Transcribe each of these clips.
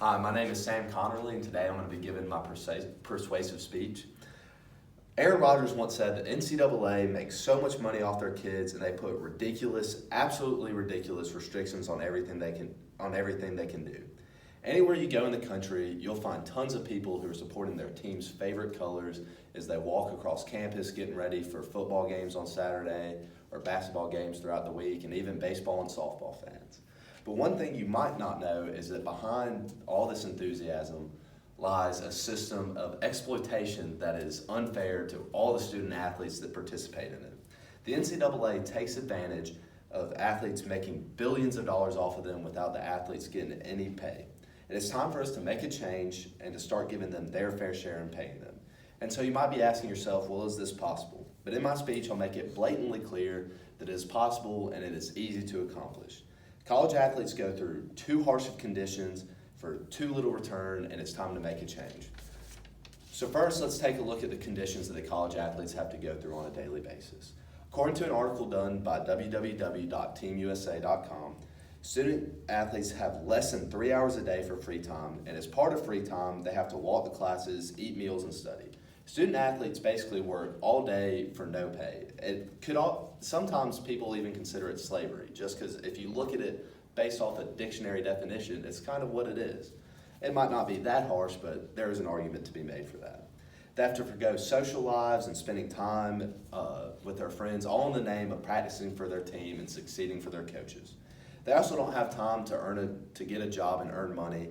Hi, my name is Sam Connerly, and today I'm going to be giving my persuasive speech. Aaron Rodgers once said that NCAA makes so much money off their kids, and they put ridiculous, absolutely ridiculous restrictions on everything they can do. Anywhere you go in the country, you'll find tons of people who are supporting their team's favorite colors as they walk across campus getting ready for football games on Saturday or basketball games throughout the week, and even baseball and softball fans. But one thing you might not know is that behind all this enthusiasm lies a system of exploitation that is unfair to all the student athletes that participate in it. The NCAA takes advantage of athletes, making billions of dollars off of them without the athletes getting any pay. And it's time for us to make a change and to start giving them their fair share and paying them. And so you might be asking yourself, well, is this possible? But in my speech, I'll make it blatantly clear that it is possible and it is easy to accomplish. College athletes go through too harsh of conditions for too little return, and it's time to make a change. So first, let's take a look at the conditions that the college athletes have to go through on a daily basis. According to an article done by www.teamusa.com, student athletes have less than 3 hours a day for free time, and as part of free time, they have to walk to classes, eat meals, and study. Student athletes basically work all day for no pay. Sometimes people even consider it slavery, just because if you look at it based off a dictionary definition, it's kind of what it is. It might not be that harsh, but there is an argument to be made for that. They have to forgo social lives and spending time with their friends, all in the name of practicing for their team and succeeding for their coaches. They also don't have time to get a job and earn money,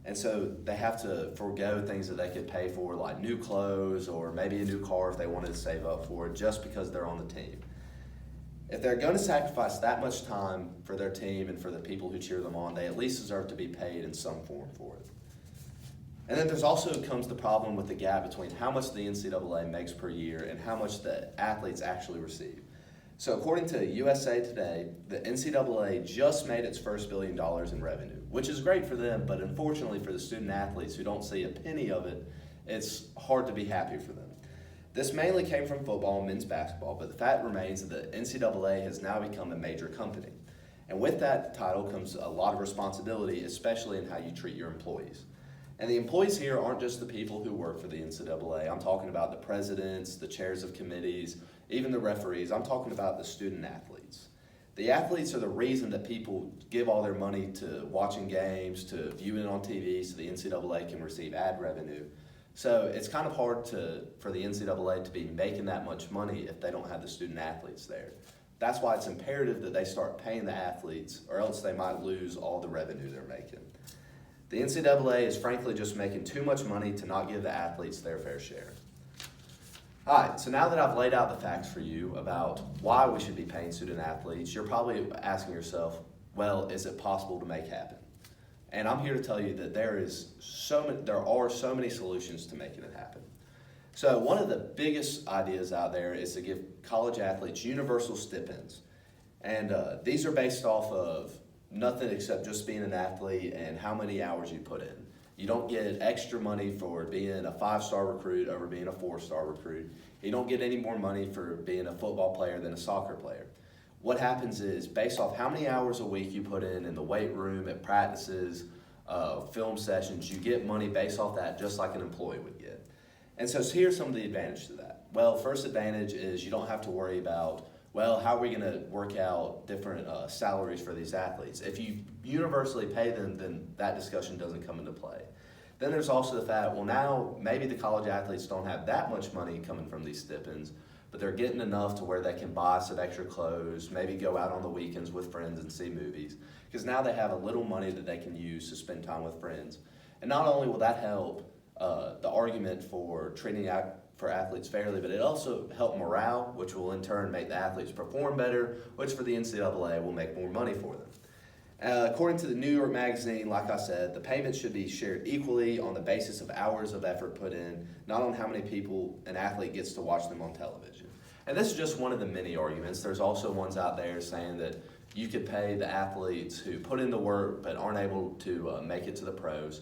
and so they have to forego things that they could pay for, like new clothes or maybe a new car if they wanted to save up for it, just because they're on the team. If they're going to sacrifice that much time for their team and for the people who cheer them on, they at least deserve to be paid in some form for it. And then there's also comes the problem with the gap between how much the NCAA makes per year and how much the athletes actually receive. So according to USA Today, the NCAA just made its first $1 billion in revenue, which is great for them, but unfortunately for the student athletes who don't see a penny of it, it's hard to be happy for them. This mainly came from football and men's basketball, but the fact remains that the NCAA has now become a major company. And with that title comes a lot of responsibility, especially in how you treat your employees. And the employees here aren't just the people who work for the NCAA. I'm talking about the presidents, the chairs of committees, even the referees. I'm talking about the student athletes. The athletes are the reason that people give all their money to watching games, to viewing on TV so the NCAA can receive ad revenue. So it's kind of hard for the NCAA to be making that much money if they don't have the student athletes there. That's why it's imperative that they start paying the athletes, or else they might lose all the revenue they're making. The NCAA is frankly just making too much money to not give the athletes their fair share. All right, so now that I've laid out the facts for you about why we should be paying student athletes, you're probably asking yourself, well, is it possible to make happen? And I'm here to tell you that there are so many solutions to making it happen. So one of the biggest ideas out there is to give college athletes universal stipends. And these are based off of nothing except just being an athlete and how many hours you put in. You don't get extra money for being a 5-star recruit over being a 4-star recruit. You don't get any more money for being a football player than a soccer player. What happens is, based off how many hours a week you put in the weight room, at practices, film sessions, you get money based off that just like an employee would get. And so here's some of the advantages to that. Well, first advantage is you don't have to worry about, well, how are we going to work out different salaries for these athletes? If you universally pay them, then that discussion doesn't come into play. Then there's also the fact, well, now maybe the college athletes don't have that much money coming from these stipends, but they're getting enough to where they can buy some extra clothes, maybe go out on the weekends with friends and see movies, because now they have a little money that they can use to spend time with friends. And not only will that help the argument for treating for athletes fairly, but it also helps morale, which will in turn make the athletes perform better, which for the NCAA will make more money for them. According to the New York Magazine, like I said, the payments should be shared equally on the basis of hours of effort put in, not on how many people an athlete gets to watch them on television. And this is just one of the many arguments. There's also ones out there saying that you could pay the athletes who put in the work but aren't able to make it to the pros,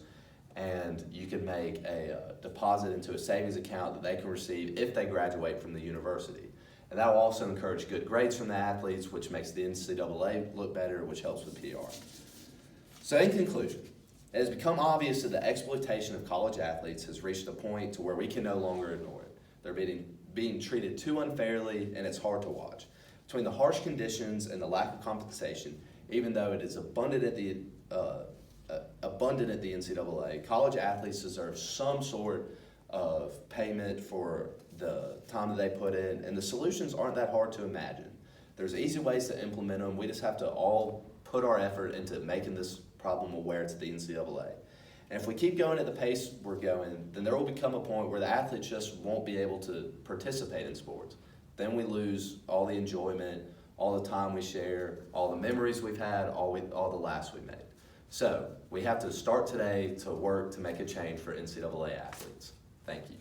and you could make a deposit into a savings account that they can receive if they graduate from the university. And that will also encourage good grades from the athletes, which makes the NCAA look better, which helps with PR. So in conclusion, It has become obvious that the exploitation of college athletes has reached a point to where we can no longer ignore it. They're being treated too unfairly, and it's hard to watch. Between the harsh conditions and the lack of compensation, even though it is abundant at the NCAA, college athletes deserve some sort of payment for the time that they put in, and the solutions aren't that hard to imagine. There's easy ways to implement them. We just have to all put our effort into making this problem aware to the NCAA. And if we keep going at the pace we're going, then there will become a point where the athletes just won't be able to participate in sports. Then we lose all the enjoyment, all the time we share, all the memories we've had, all the laughs we made. So we have to start today to work to make a change for NCAA athletes. Thank you.